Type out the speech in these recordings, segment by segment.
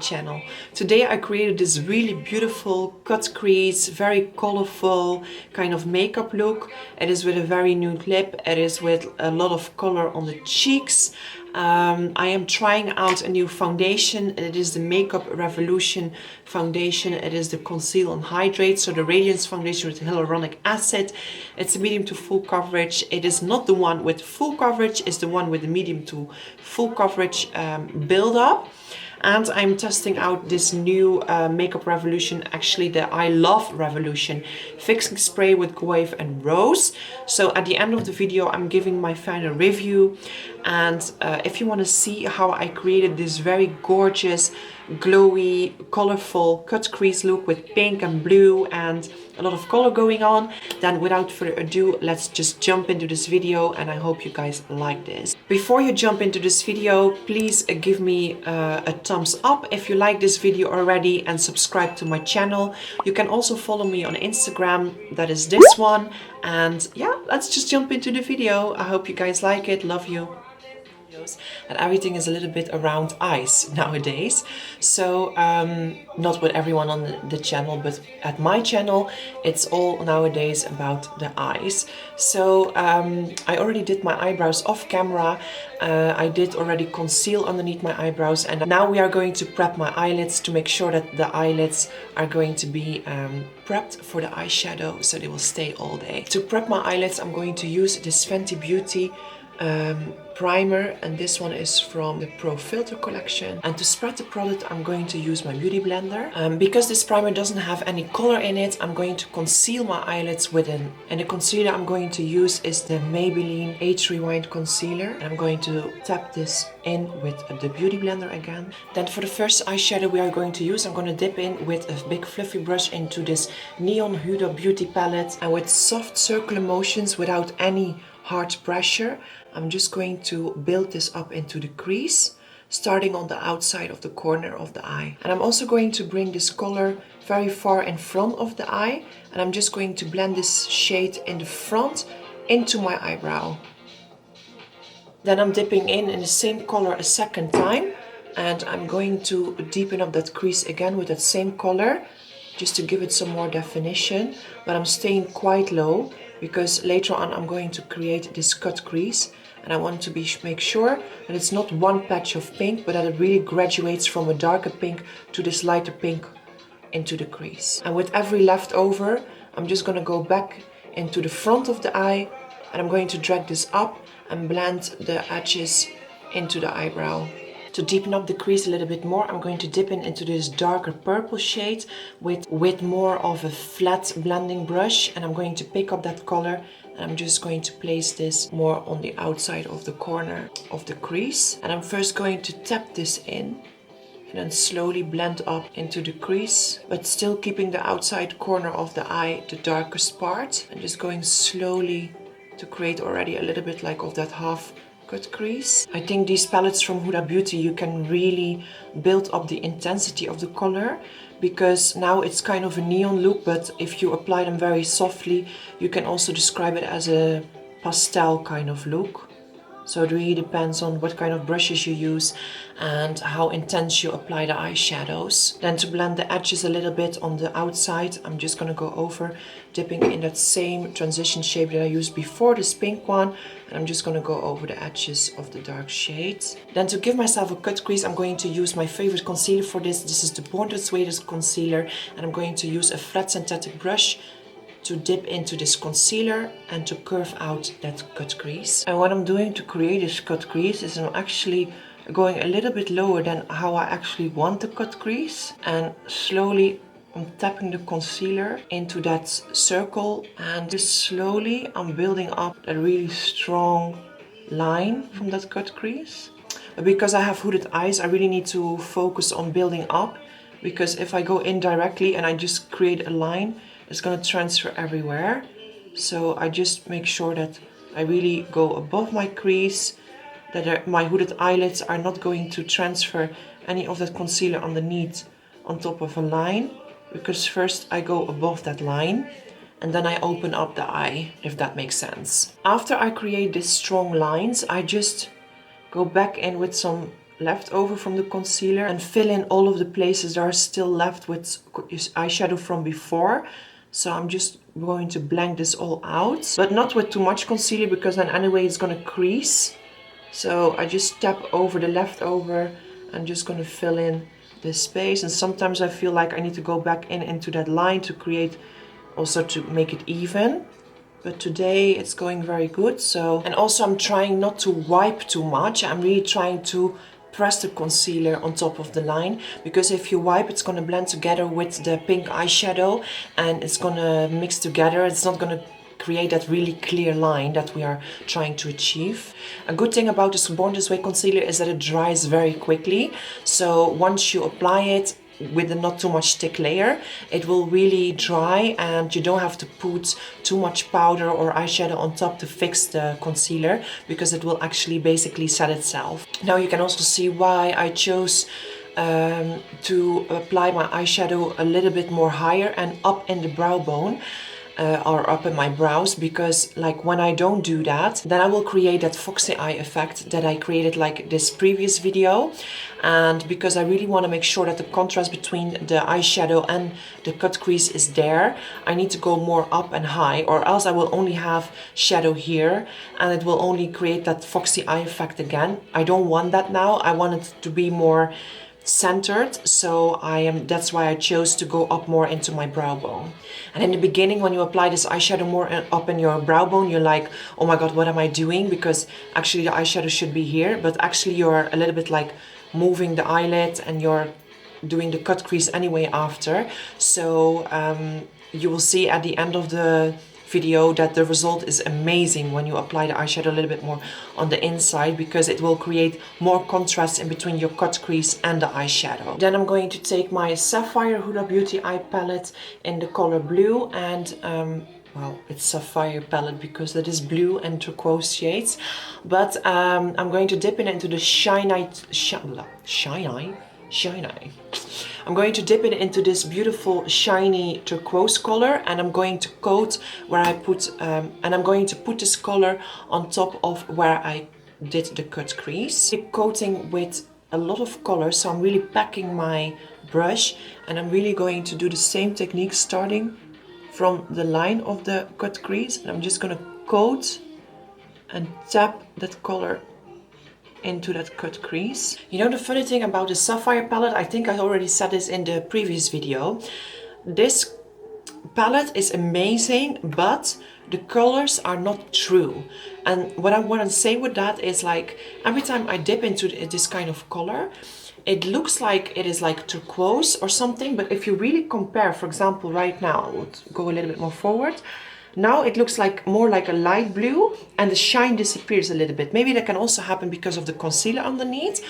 Channel. Today I created this really beautiful cut crease, very colorful kind of makeup look. It is with a very nude lip. It is with a lot of color on the cheeks. I am trying out a new foundation. It is the Makeup Revolution foundation. It is the Conceal and Hydrate, so the Radiance foundation with hyaluronic acid. It's a medium to full coverage. It is not the one with full coverage, it's the one with the medium to full coverage build up. And I'm testing out this new Makeup Revolution, actually the I Love Revolution fixing spray with Guave and Rose. So at the end of the video I'm giving my final review, and if you want to see how I created this very gorgeous, glowy, colorful cut crease look with pink and blue and a lot of color going on, then without further ado, let's just jump into this video, and I hope you guys like this. Before you jump into this video, please give me a thumbs up if you like this video already, and subscribe to my channel. You can also follow me on Instagram, that is this one. And yeah, let's just jump into the video. I hope you guys like it. Love you. And everything is a little bit around eyes nowadays, so not with everyone on the channel, but at my channel it's all nowadays about the eyes. So I already did my eyebrows off camera. I did already conceal underneath my eyebrows, and now we are going to prep my eyelids to make sure that the eyelids are going to be prepped for the eyeshadow, so they will stay all day. To prep my eyelids I'm going to use this Fenty Beauty primer, and this one is from the Pro Filter collection. And to spread the product I'm going to use my beauty blender. Because this primer doesn't have any color in it, I'm going to conceal my eyelids with it. And the concealer I'm going to use is the Maybelline Age Rewind concealer, and I'm going to tap this in with the beauty blender again. Then for the first eyeshadow we are going to use, I'm going to dip in with a big fluffy brush into this Neon Huda Beauty palette, and with soft circular motions without any hard pressure I'm just going to build this up into the crease, starting on the outside of the corner of the eye. And I'm also going to bring this color very far in front of the eye, and I'm just going to blend this shade in the front into my eyebrow. Then I'm dipping in the same color a second time, and I'm going to deepen up that crease again with that same color, just to give it some more definition, but I'm staying quite low because later on I'm going to create this cut crease, and I want to make sure that it's not one patch of pink, but that it really graduates from a darker pink to this lighter pink into the crease. And with every leftover I'm just going to go back into the front of the eye, and I'm going to drag this up and blend the edges into the eyebrow. To deepen up the crease a little bit more, I'm going to dip into this darker purple shade with more of a flat blending brush, and I'm going to pick up that color, and I'm just going to place this more on the outside of the corner of the crease. And I'm first going to tap this in and then slowly blend up into the crease, but still keeping the outside corner of the eye the darkest part, and just going slowly to create already a little bit like of that half cut crease. I think these palettes from Huda Beauty, you can really build up the intensity of the color, because now it's kind of a neon look, but if you apply them very softly you can also describe it as a pastel kind of look. So it really depends on what kind of brushes you use and how intense you apply the eyeshadows. Then to blend the edges a little bit on the outside, I'm just going to go over dipping in that same transition shape that I used before, this pink one, and I'm just going to go over the edges of the dark shades. Then to give myself a cut crease, I'm going to use my favorite concealer for this. This is the Born This Way concealer, and I'm going to use a flat synthetic brush to dip into this concealer and to curve out that cut crease. And what I'm doing to create this cut crease is I'm actually going a little bit lower than how I actually want the cut crease, and slowly I'm tapping the concealer into that circle, and just slowly I'm building up a really strong line from that cut crease. But because I have hooded eyes, I really need to focus on building up, because if I go in directly and I just create a line, it's going to transfer everywhere. So I just make sure that I really go above my crease, that my hooded eyelids are not going to transfer any of that concealer underneath on top of a line, because first I go above that line and then I open up the eye, if that makes sense. After I create these strong lines, I just go back in with some left over from the concealer and fill in all of the places that are still left with eyeshadow from before. So I'm just going to blend this all out, but not with too much concealer because then anyway it's gonna crease. So I just tap over the leftover and just gonna fill in this space. And sometimes I feel like I need to go back into that line to create, also to make it even. But today it's going very good. So, and also I'm trying not to wipe too much. I'm really trying to press the concealer on top of the line, because if you wipe, it's going to blend together with the pink eyeshadow and it's going to mix together. It's not going to create that really clear line that we are trying to achieve. A good thing about this Born This Way concealer is that it dries very quickly. So once you apply it with a not too much thick layer, it will really dry and you don't have to put too much powder or eyeshadow on top to fix the concealer, because it will actually basically set itself. Now you can also see why I chose to apply my eyeshadow a little bit more higher and up in the brow bone. Or up in my brows, because like when I don't do that, then I will create that foxy eye effect that I created like this previous video. And because I really want to make sure that the contrast between the eyeshadow and the cut crease is there, I need to go more up and high, or else I will only have shadow here and it will only create that foxy eye effect again. I don't want that now. I want it to be more centered, so that's why I chose to go up more into my brow bone. And in the beginning, when you apply this eyeshadow more up in your brow bone, you're like, oh my god, what am I doing? Because actually the eyeshadow should be here, but actually you're a little bit like moving the eyelid and you're doing the cut crease anyway after. So you will see at the end of the video that the result is amazing when you apply the eyeshadow a little bit more on the inside, because it will create more contrast in between your cut crease and the eyeshadow. Then I'm going to take my Sapphire Huda Beauty eye palette in the color blue, and well, it's Sapphire palette because it is blue and turquoise shades, but I'm going to dip it into the I'm going to dip it into this beautiful shiny turquoise color, and I'm going to coat where I put, and I'm going to put this color on top of where I did the cut crease. I'm coating with a lot of color, so I'm really packing my brush, and I'm really going to do the same technique starting from the line of the cut crease, and I'm just going to coat and tap that color into that cut crease. You know, the funny thing about the Sapphire palette, I think I already said this in the previous video, this palette is amazing, but the colors are not true. And what I want to say with that is, like, every time I dip into this kind of color, it looks like it is like turquoise or something, but if you really compare, for example, right now, we'll go a little bit more forward. Now it looks like more like a light blue and the shine disappears a little bit. Maybe that can also happen because of the concealer underneath,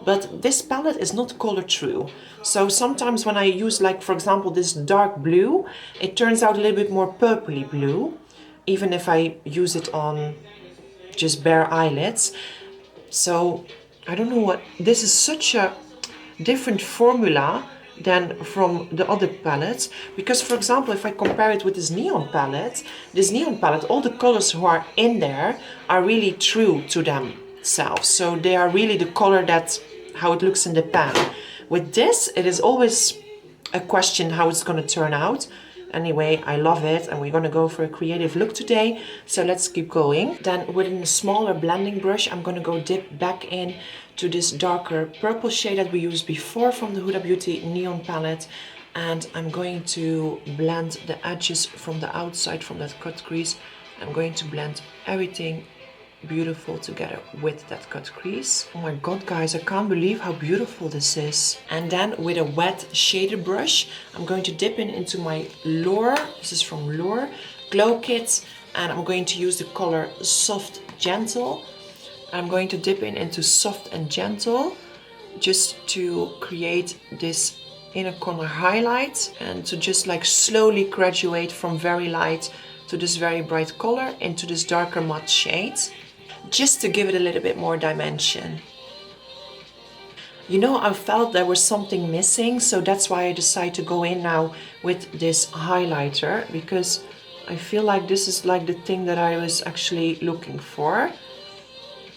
but this palette is not color true. So sometimes when I use, like, for example, this dark blue, it turns out a little bit more purpley blue, even if I use it on just bare eyelids. So I don't know what, this is such a different formula than from the other palettes, because for example, if I compare it with this neon palette, all the colors who are in there are really true to themselves, so they are really the color that's how it looks in the pan. With this, it is always a question how it's going to turn out. Anyway, I love it, and we're going to go for a creative look today, so let's keep going. Then with a smaller blending brush, I'm going to go dip back in to this darker purple shade that we used before from the Huda Beauty Neon palette, and I'm going to blend the edges from the outside from that cut crease. I'm going to blend everything beautiful together with that cut crease. Oh my god, guys, I can't believe how beautiful this is. And then with a wet shader brush, I'm going to dip into my Lure, this is from Lure Glow Kit, and I'm going to use the color Soft Gentle. I'm going to dip into Soft and Gentle just to create this inner corner highlight, and to just like slowly graduate from very light to this very bright color into this darker matte shade, just to give it a little bit more dimension. You know, I felt there was something missing, so that's why I decided to go in now with this highlighter, because I feel like this is like the thing that I was actually looking for.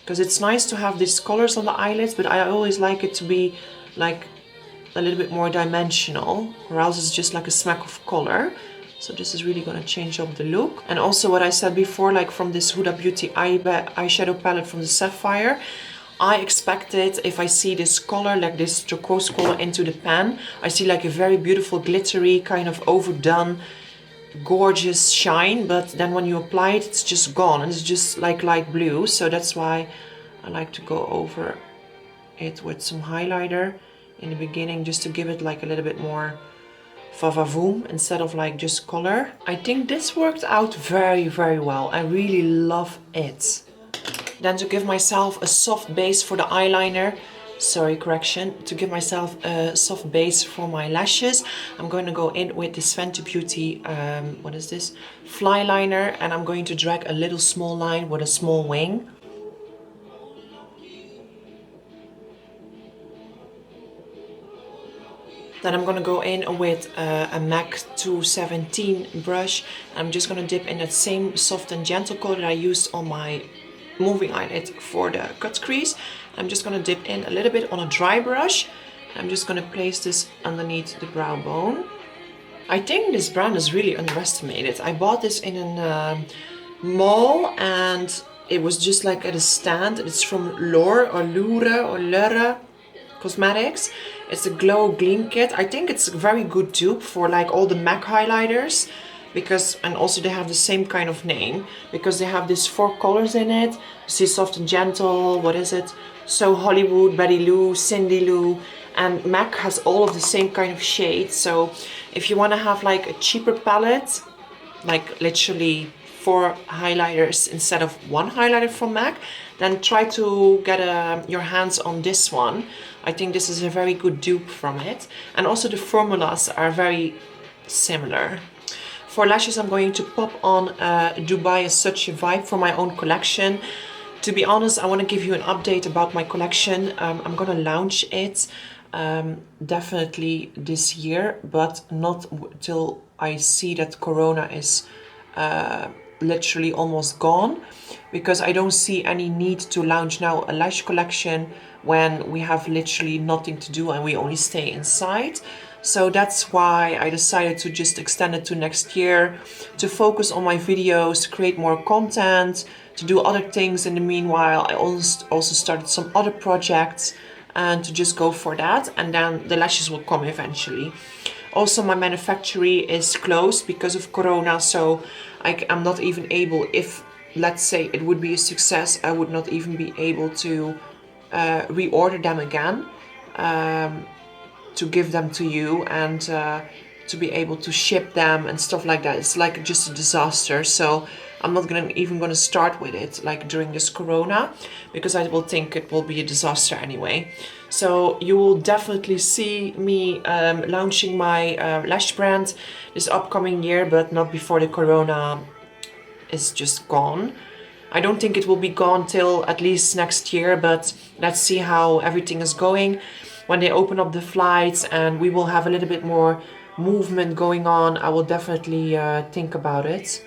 because it's nice to have these colors on the eyelids, but I always like it to be like a little bit more dimensional, or else it's just like a smack of color. So this is really going to change up the look. And also what I said before, like from this Huda Beauty eyeshadow palette from the Sapphire, I expected, if I see this color, like this turquoise color into the pan, I see like a very beautiful glittery, kind of overdone, gorgeous shine. But then when you apply it, it's just gone, and it's just like light blue. So that's why I like to go over it with some highlighter in the beginning, just to give it like a little bit more va-va-voom instead of like just color. I think this worked out very, very well. I really love it. Then to give myself a soft base for the eyeliner, to give myself a soft base for my lashes, I'm going to go in with this Fenty Beauty, what is this? Fly liner, and I'm going to drag a little small line with a small wing. Then I'm going to go in with a MAC 217 brush. I'm just going to dip in that same soft and gentle color that I used on my moving eyelid for the cut crease. I'm just going to dip in a little bit on a dry brush. I'm just going to place this underneath the brow bone. I think this brand is really underestimated. I bought this in a mall, and it was just like at a stand. It's from Lure Cosmetics. It's a Glow Gleam Kit. I think it's a very good dupe for like all the MAC highlighters, and also they have the same kind of name, because they have these 4 colors in it. You see Soft and Gentle, what is it? So Hollywood, Betty Lou, Cindy Lou, and MAC has all of the same kind of shades. So if you want to have like a cheaper palette, like literally 4 highlighters instead of 1 highlighter from MAC, then try to get your hands on this one. I think this is a very good dupe from it. And also the formulas are very similar. For lashes, I'm going to pop on Dubai is Such a Vibe for my own collection. To be honest, I want to give you an update about my collection. I'm going to launch it definitely this year, but not till I see that Corona is literally almost gone, because I don't see any need to launch now a lash collection when we have literally nothing to do and we only stay inside. So that's why I decided to just extend it to next year, to focus on my videos, to create more content, to do other things in the meanwhile. I also started some other projects, and to just go for that, and then the lashes will come eventually. Also, my manufactory is closed because of Corona, so I'm not even able, if let's say it would be a success, I would not even be able to reorder them again, to give them to you, and to be able to ship them and stuff like that. It's like just a disaster. So I'm not even gonna start with it like during this Corona, because I will think it will be a disaster anyway. So you will definitely see me launching my lash brand this upcoming year, but not before the Corona is just gone. I don't think it will be gone till at least next year, but let's see how everything is going. When they open up the flights and we will have a little bit more movement going on, I will definitely think about it.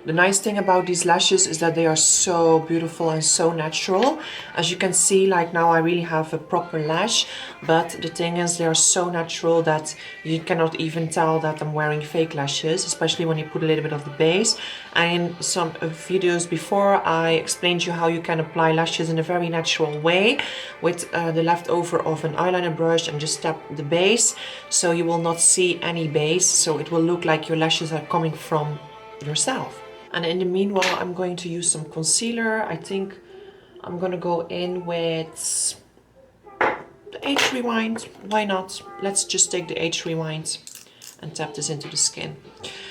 The nice thing about these lashes is that they are so beautiful and so natural. As you can see, like now I really have a proper lash, but the thing is they are so natural that you cannot even tell that I'm wearing fake lashes, especially when you put a little bit of the base. And in some videos before, I explained to you how you can apply lashes in a very natural way with the leftover of an eyeliner brush and just tap the base, so you will not see any base, so it will look like your lashes are coming from yourself. And in the meanwhile, I'm going to use some concealer. I think I'm gonna go in with the Age Rewind. Why not? Let's just take the Age Rewind and tap this into the skin.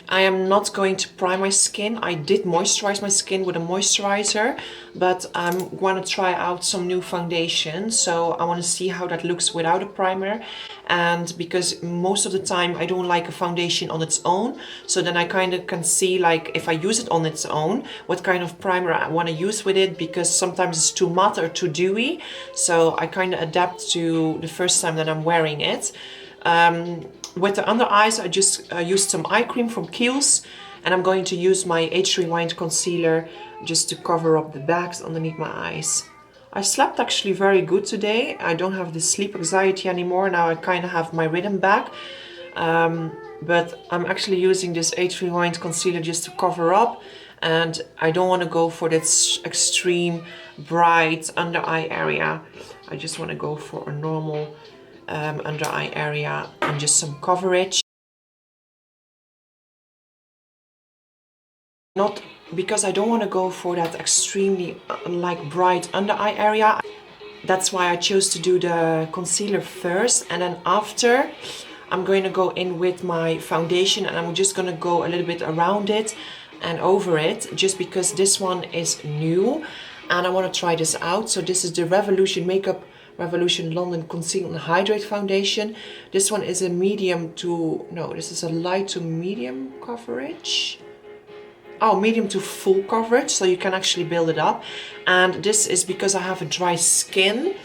I am not going to prime my skin. I did moisturize my skin with a moisturizer, but I'm going to try out some new foundation. So I want to see how that looks without a primer. And because most of the time I don't like a foundation on its own, so then I kind of can see, like, if I use it on its own, what kind of primer I want to use with it, because sometimes it's too matte or too dewy. So I kind of adapt to the first time that I'm wearing it. With the under eyes, I just used some eye cream from Kiehl's, and I'm going to use my Age Rewind concealer just to cover up the bags underneath my eyes. I slept actually very good today. I don't have the sleep anxiety anymore. Now I kind of have my rhythm back. But I'm actually using this Age Rewind concealer just to cover up. And I don't want to go for that extreme bright under eye area. I just want to go for a normal under eye area and just some coverage. Not because I don't want to go for that extremely like bright under eye area. That's why I chose to do the concealer first, and then after I'm going to go in with my foundation, and I'm just going to go a little bit around it and over it, just because this one is new and I want to try this out. So this is the Makeup Revolution London Conceal and Hydrate Foundation. This one is a medium to, no, this is a light to medium coverage. Oh, medium to full coverage, so you can actually build it up. And this is because I have a dry skin.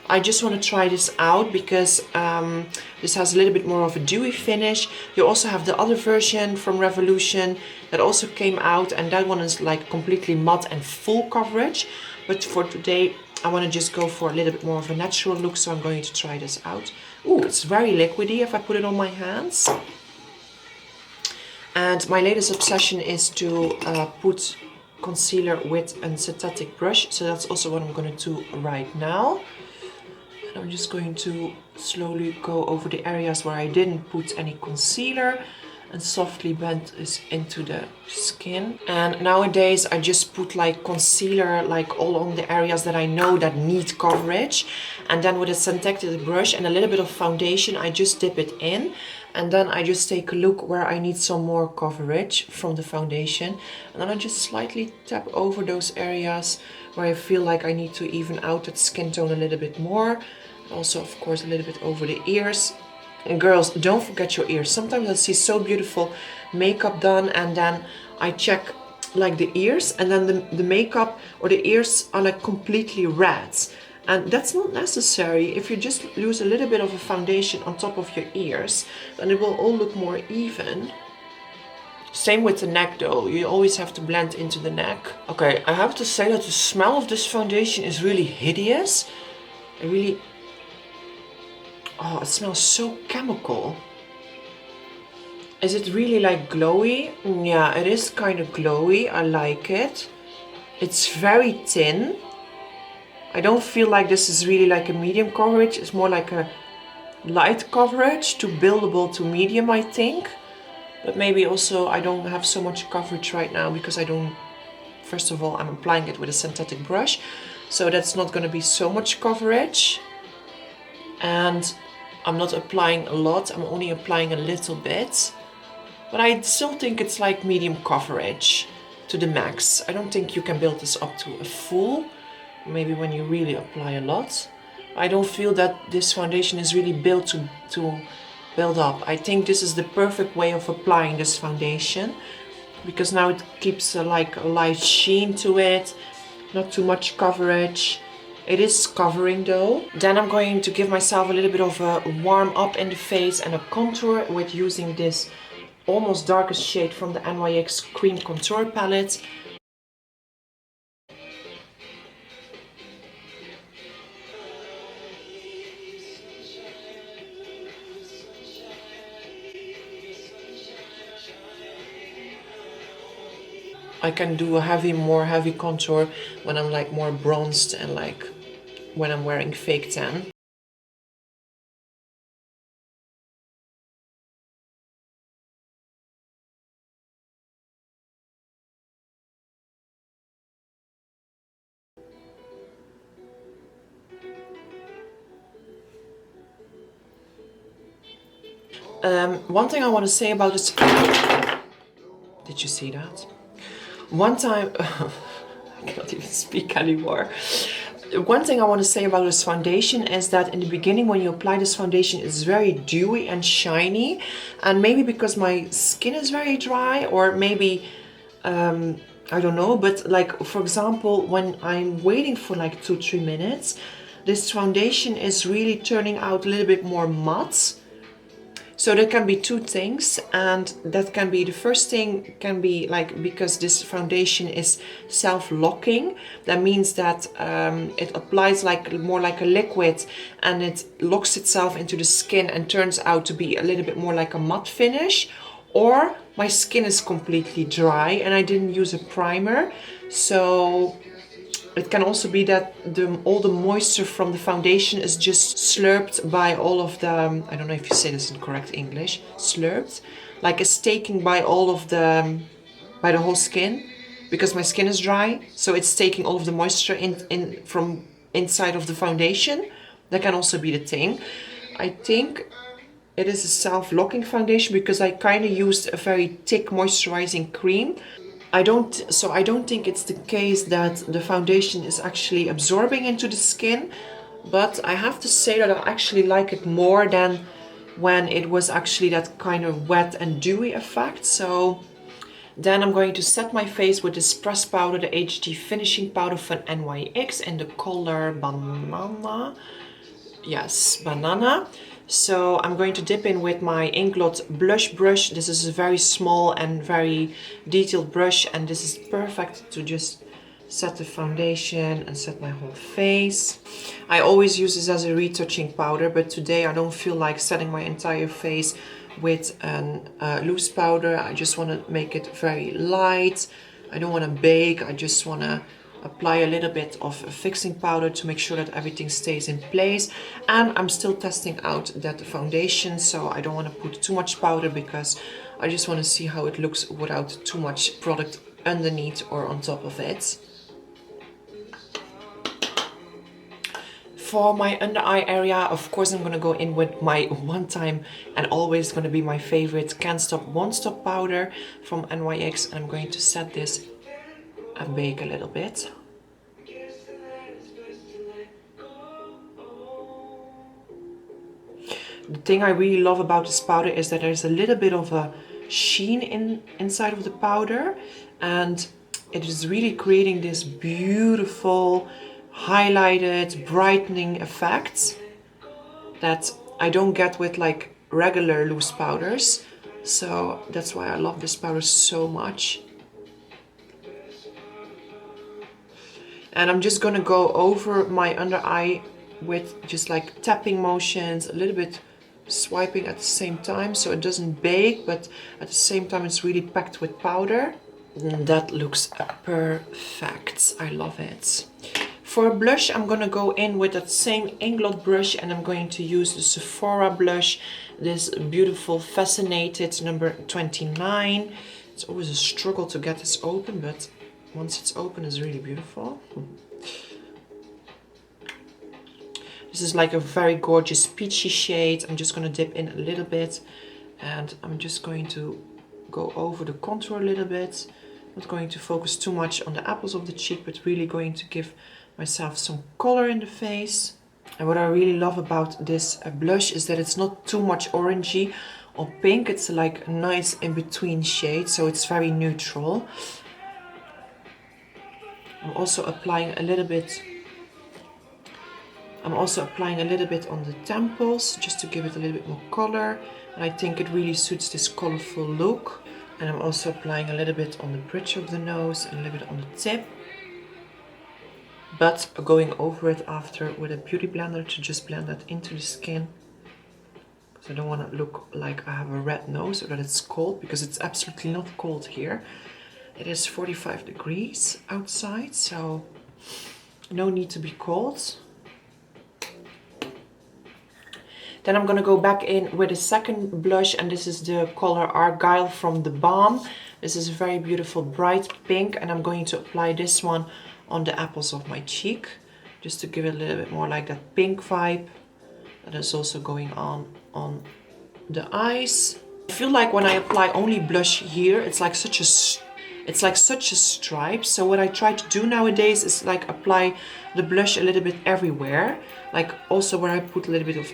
I just want to try this out because this has a little bit more of a dewy finish. You also have the other version from Revolution that also came out, and that one is like completely matte and full coverage. But for today, I want to just go for a little bit more of a natural look, so I'm going to try this out. Ooh, it's very liquidy if I put it on my hands. And my latest obsession is to put concealer with a synthetic brush. So that's also what I'm going to do right now. And I'm just going to slowly go over the areas where I didn't put any concealer and softly blend this into the skin. And nowadays I just put like concealer like all on the areas that I know that need coverage. And then with a synthetic brush and a little bit of foundation, I just dip it in. And then I just take a look where I need some more coverage from the foundation. And then I just slightly tap over those areas where I feel like I need to even out that skin tone a little bit more. Also, of course, a little bit over the ears. And girls, don't forget your ears. Sometimes I see so beautiful makeup done and then I check like the ears, and then the makeup or the ears are like completely red. And that's not necessary. If you just use a little bit of a foundation on top of your ears, then it will all look more even. Same with the neck though, you always have to blend into the neck. Okay, I have to say that the smell of this foundation is really hideous. Oh, it smells so chemical. Is it really like glowy? Yeah, it is kind of glowy. I like it. It's very thin. I don't feel like this is really like a medium coverage. It's more like a light coverage to buildable to medium, I think. But maybe also I don't have so much coverage right now because I don't... First of all, I'm applying it with a synthetic brush. So that's not going to be so much coverage. And I'm not applying a lot. I'm only applying a little bit. But I still think it's like medium coverage to the max. I don't think you can build this up to a full. Maybe when you really apply a lot. I don't feel that this foundation is really built to build up. I think this is the perfect way of applying this foundation, because now it keeps like a light sheen to it, not too much coverage. It is covering though. Then I'm going to give myself a little bit of a warm up in the face and a contour with using this almost darkest shade from the NYX Cream Contour Palette. I can do a more heavy contour when I'm like more bronzed and like when I'm wearing fake tan. One thing I want to say about this... Did you see that? One time... I can't even speak anymore. One thing I want to say about this foundation is that in the beginning when you apply this foundation, it's very dewy and shiny. And maybe because my skin is very dry, or maybe... I don't know, but like for example, when I'm waiting for like 2-3 minutes, this foundation is really turning out a little bit more matte. So that can be two things, and that can be, the first thing can be like, because this foundation is self-locking, that means that it applies like more like a liquid, and it locks itself into the skin and turns out to be a little bit more like a matte finish. Or my skin is completely dry and I didn't use a primer, so it can also be that all the moisture from the foundation is just slurped by all of the, I don't know if you say this in correct English, slurped, like it's taking by all of the, by the whole skin, because my skin is dry, so it's taking all of the moisture in from inside of the foundation. That can also be the thing. I think it is a self-locking foundation because I kind of used a very thick moisturizing cream. I don't think it's the case that the foundation is actually absorbing into the skin, but I have to say that I actually like it more than when it was actually that kind of wet and dewy effect. So then I'm going to set my face with this press powder, the HD finishing powder from NYX in the color Banana. Yes, Banana. So I'm going to dip in with my Inglot blush brush. This is a very small and very detailed brush, and this is perfect to just set the foundation and set my whole face. I always use this as a retouching powder, but today I don't feel like setting my entire face with a loose powder. I just want to make it very light. I don't want to bake. I just want to apply a little bit of a fixing powder to make sure that everything stays in place. And I'm still testing out that foundation, so I don't want to put too much powder because I just want to see how it looks without too much product underneath or on top of it. For my under eye area, of course, I'm going to go in with my one time and always going to be my favorite Can't Stop Won't Stop powder from NYX, and I'm going to set this and bake a little bit. The thing I really love about this powder is that there's a little bit of a sheen inside of the powder, and it is really creating this beautiful highlighted brightening effect that I don't get with like regular loose powders. So that's why I love this powder so much. And I'm just gonna go over my under eye with just like tapping motions, a little bit swiping at the same time so it doesn't bake, but at the same time it's really packed with powder. And that looks perfect. I love it. For blush, I'm gonna go in with that same Inglot brush, and I'm going to use the Sephora blush, this beautiful Fascinated number 29. It's always a struggle to get this open, but once it's open, it's really beautiful. This is like a very gorgeous peachy shade. I'm just going to dip in a little bit, and I'm just going to go over the contour a little bit. Not going to focus too much on the apples of the cheek, but really going to give myself some color in the face. And what I really love about this blush is that it's not too much orangey or pink. It's like a nice in-between shade, so it's very neutral. I'm also applying a little bit on the temples, just to give it a little bit more color. And I think it really suits this colorful look. And I'm also applying a little bit on the bridge of the nose and a little bit on the tip. But going over it after with a beauty blender to just blend that into the skin. Because I don't want to look like I have a red nose or that it's cold, because it's absolutely not cold here. It is 45 degrees outside, so no need to be cold. Then I'm gonna go back in with a second blush, and this is the color Argyle from The Balm. This is a very beautiful bright pink, and I'm going to apply this one on the apples of my cheek, just to give it a little bit more like that pink vibe that is also going on the eyes. I feel like when I apply only blush here, it's like such a stripe. So what I try to do nowadays is like apply the blush a little bit everywhere, like also where I put a little bit of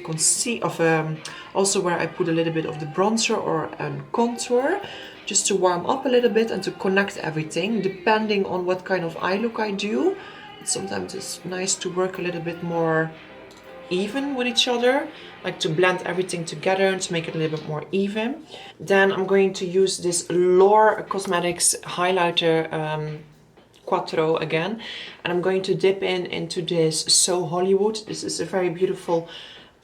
also where I put a little bit of the bronzer or contour, just to warm up a little bit and to connect everything depending on what kind of eye look I do. Sometimes it's nice to work a little bit more even with each other, like to blend everything together and to make it a little bit more even. Then I'm going to use this Lore Cosmetics highlighter Quattro again, and I'm going to dip into this So Hollywood. This is a very beautiful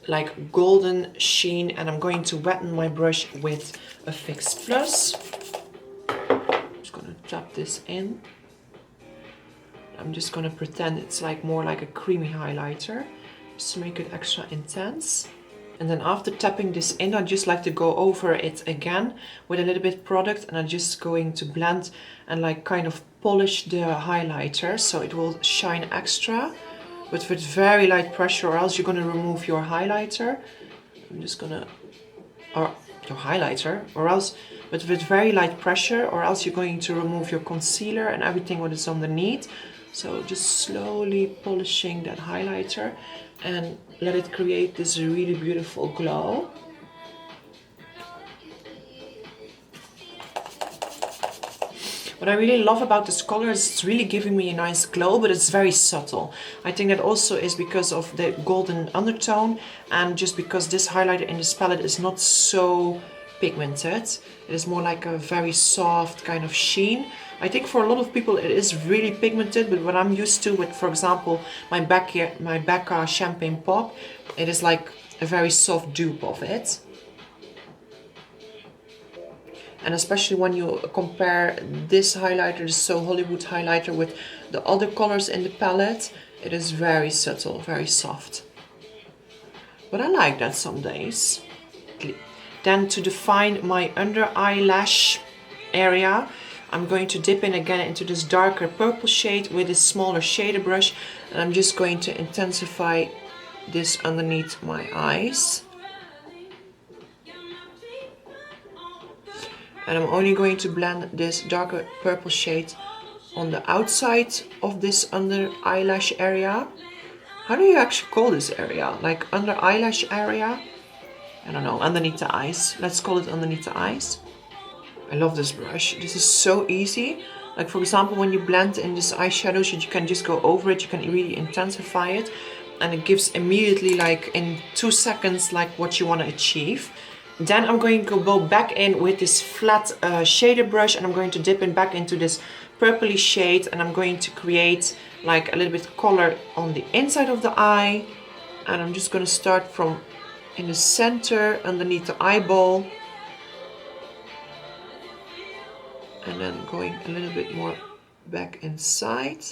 like golden sheen, and I'm going to wetten my brush with a Fix Plus. I'm just gonna tap this in. I'm just gonna pretend it's like more like a creamy highlighter, just to make it extra intense. And then after tapping this in, I just like to go over it again with a little bit of product, and I'm just going to blend and like kind of polish the highlighter so it will shine extra, but with very light pressure, or else you're gonna remove your highlighter. I'm just gonna, or your highlighter, or else, but with very light pressure, or else you're going to remove your concealer and everything what is underneath. So just slowly polishing that highlighter and let it create this really beautiful glow. What I really love about this color is it's really giving me a nice glow, but it's very subtle. I think that also is because of the golden undertone, and just because this highlighter in this palette is not so pigmented. It is more like a very soft kind of sheen. I think for a lot of people it is really pigmented, but what I'm used to with, for example, my Becca Champagne Pop, it is like a very soft dupe of it. And especially when you compare this highlighter, the So Hollywood highlighter, with the other colors in the palette, it is very subtle, very soft. But I like that some days. Then to define my under eyelash area, I'm going to dip in again into this darker purple shade with a smaller shader brush, and I'm just going to intensify this underneath my eyes. And I'm only going to blend this darker purple shade on the outside of this under eyelash area. How do you actually call this area? Like under eyelash area? I don't know, underneath the eyes. Let's call it underneath the eyes. I love this brush. This is so easy. Like for example, when you blend in this eyeshadows, you can just go over it. You can really intensify it. And it gives immediately, like in 2 seconds, like what you want to achieve. Then I'm going to go back in with this flat shader brush, and I'm going to dip in back into this purpley shade, and I'm going to create like a little bit of color on the inside of the eye. And I'm just going to start from in the center underneath the eyeball, and then going a little bit more back inside.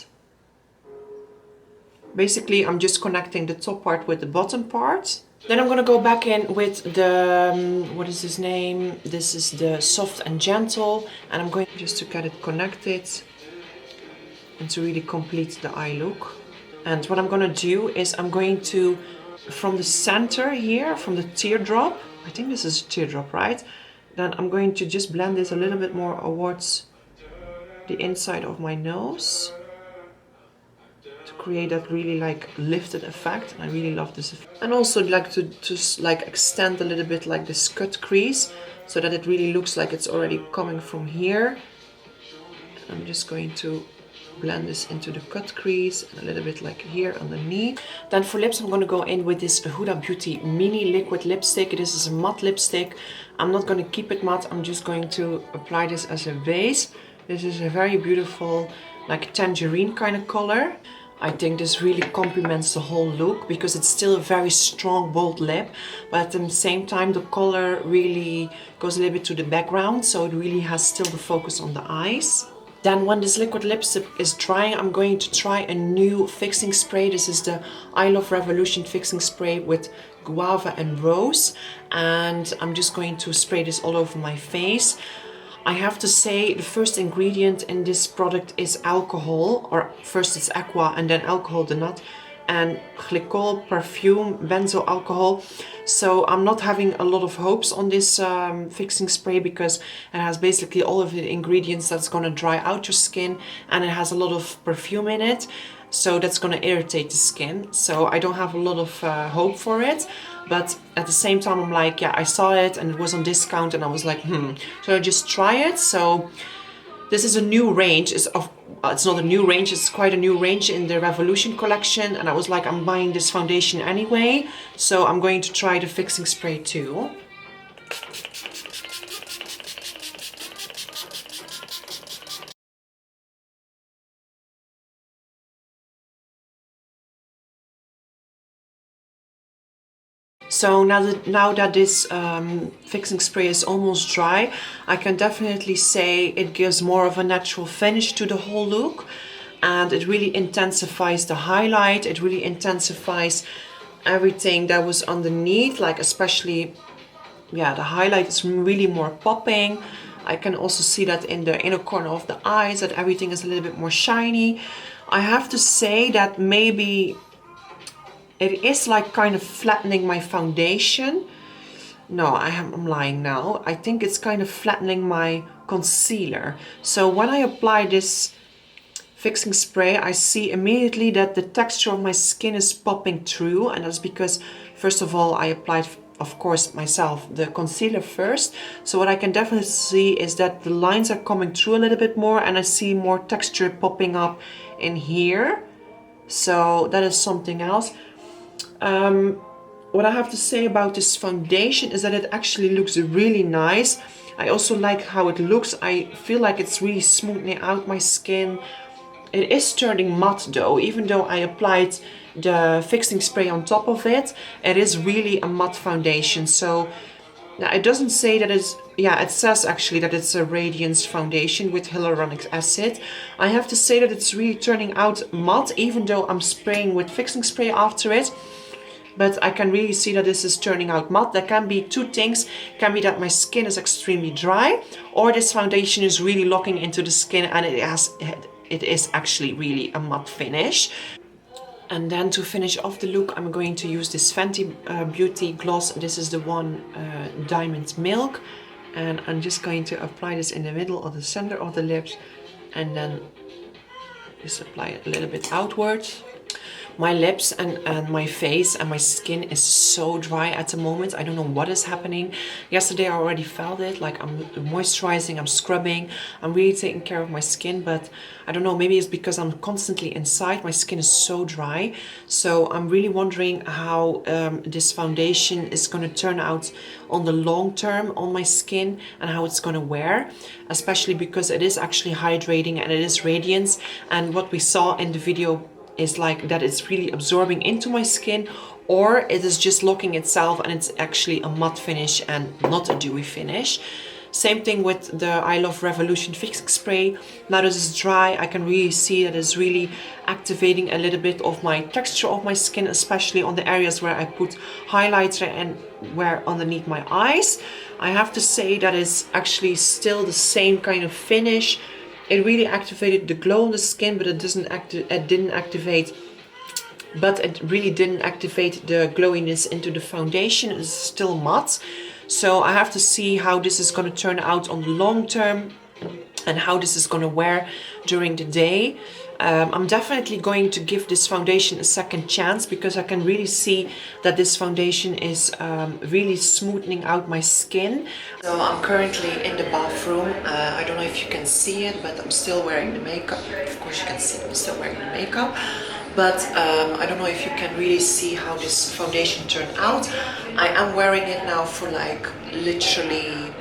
Basically, I'm just connecting the top part with the bottom part. Then I'm gonna go back in with the, what is this name? This is the Soft and Gentle, and I'm going just to get it connected and to really complete the eye look. And what I'm gonna do is I'm going to, from the center here, from the teardrop, I think this is a teardrop, right? Then I'm going to just blend this a little bit more towards the inside of my nose, create that really like lifted effect. I really love this effect. And also like to just like extend a little bit like this cut crease so that it really looks like it's already coming from here. And I'm just going to blend this into the cut crease and a little bit like here underneath. Then for lips, I'm going to go in with this Huda Beauty mini liquid lipstick. This is a matte lipstick. I'm not going to keep it matte. I'm just going to apply this as a base. This is a very beautiful like tangerine kind of color. I think this really complements the whole look because it's still a very strong, bold lip, but at the same time the color really goes a little bit to the background, so it really has still the focus on the eyes. Then when this liquid lipstick is drying, I'm going to try a new fixing spray. This is the I Love Revolution fixing spray with guava and rose, and I'm just going to spray this all over my face. I have to say the first ingredient in this product is alcohol, or first it's aqua and then alcohol, the nut, and glycol, perfume, benzoyl alcohol. So I'm not having a lot of hopes on this fixing spray because it has basically all of the ingredients that's going to dry out your skin, and it has a lot of perfume in it. So that's going to irritate the skin. So I don't have a lot of hope for it. But at the same time, I'm like, yeah, I saw it and it was on discount and I was like, So I just try it. So This is a new range. It's not a new range, it's quite a new range in the Revolution collection, and I was like, I'm buying this foundation anyway, so I'm going to try the fixing spray too. So now that this fixing spray is almost dry, I can definitely say it gives more of a natural finish to the whole look, and it really intensifies the highlight. It really intensifies everything that was underneath, like especially, yeah, the highlight is really more popping. I can also see that in the inner corner of the eyes, that everything is a little bit more shiny. I have to say that maybe it is like kind of flattening my foundation. No, I'm lying now. I think it's kind of flattening my concealer. So when I apply this fixing spray, I see immediately that the texture of my skin is popping through, and that's because, first of all, I applied, of course, myself the concealer first. So what I can definitely see is that the lines are coming through a little bit more, and I see more texture popping up in here. So that is something else. What I have to say about this foundation is that it actually looks really nice. I also like how it looks. I feel like it's really smoothing out my skin. It is turning matte though, even though I applied the fixing spray on top of it. It is really a matte foundation. So it doesn't say that it's, yeah, it says actually that it's a radiance foundation with hyaluronic acid. I have to say that it's really turning out matte, even though I'm spraying with fixing spray after it. But I can really see that this is turning out matte. There can be two things. It can be that my skin is extremely dry, or this foundation is really locking into the skin and it is actually really a matte finish. And then to finish off the look, I'm going to use this Fenty Beauty gloss. This is the one Diamond Milk. And I'm just going to apply this in the middle or the center of the lips, and then just apply it a little bit outwards. My lips and my face and my skin is so dry at the moment. I don't know what is happening. Yesterday I already felt it, like I'm moisturizing, I'm scrubbing, I'm really taking care of my skin, but I don't know, maybe it's because I'm constantly inside. My skin is so dry. So I'm really wondering how this foundation is going to turn out on the long term on my skin, and how it's going to wear, especially because it is actually hydrating and it is radiance. And what we saw in the video is like that it's really absorbing into my skin, or it is just locking itself and it's actually a matte finish and not a dewy finish. Same thing with the I Love Revolution fixing spray. Now that it's dry, I can really see that it's really activating a little bit of my texture of my skin, especially on the areas where I put highlighter and where underneath my eyes. I have to say that it's actually still the same kind of finish. It really activated the glow on the skin, but it didn't activate the glowiness into the foundation. It's still matte. So I have to see how this is going to turn out on the long term and how this is going to wear during the day. I'm definitely going to give this foundation a second chance, because I can really see that this foundation is really smoothing out my skin. So I'm currently in the bathroom. I don't know if you can see it, but I'm still wearing the makeup. Of course you can see I'm still wearing the makeup. But I don't know if you can really see how this foundation turned out. I am wearing it now for like literally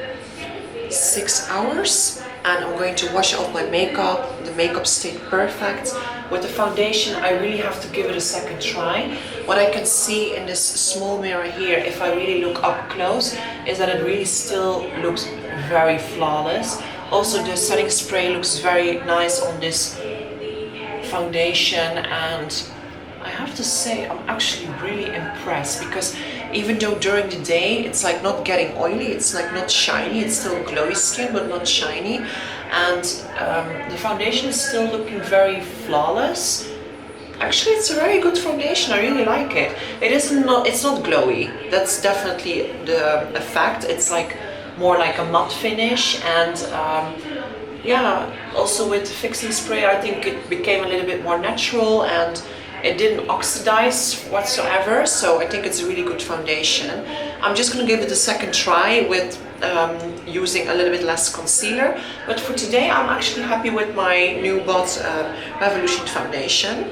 6 hours, and I'm going to wash off my makeup. The makeup stayed perfect. With the foundation, I really have to give it a second try. What I can see in this small mirror here, if I really look up close, is that it really still looks very flawless. Also, the setting spray looks very nice on this foundation, and I have to say I'm actually really impressed, because even though during the day it's like not getting oily, it's like not shiny, it's still glowy skin but not shiny, and the foundation is still looking very flawless. Actually, it's a very good foundation. I really like it. It's not glowy, that's definitely the effect. It's like more like a matte finish, and yeah, also with the fixing spray I think it became a little bit more natural, and it didn't oxidize whatsoever, so I think it's a really good foundation. I'm just going to give it a second try with using a little bit less concealer. But for today I'm actually happy with my new bought Revolution foundation.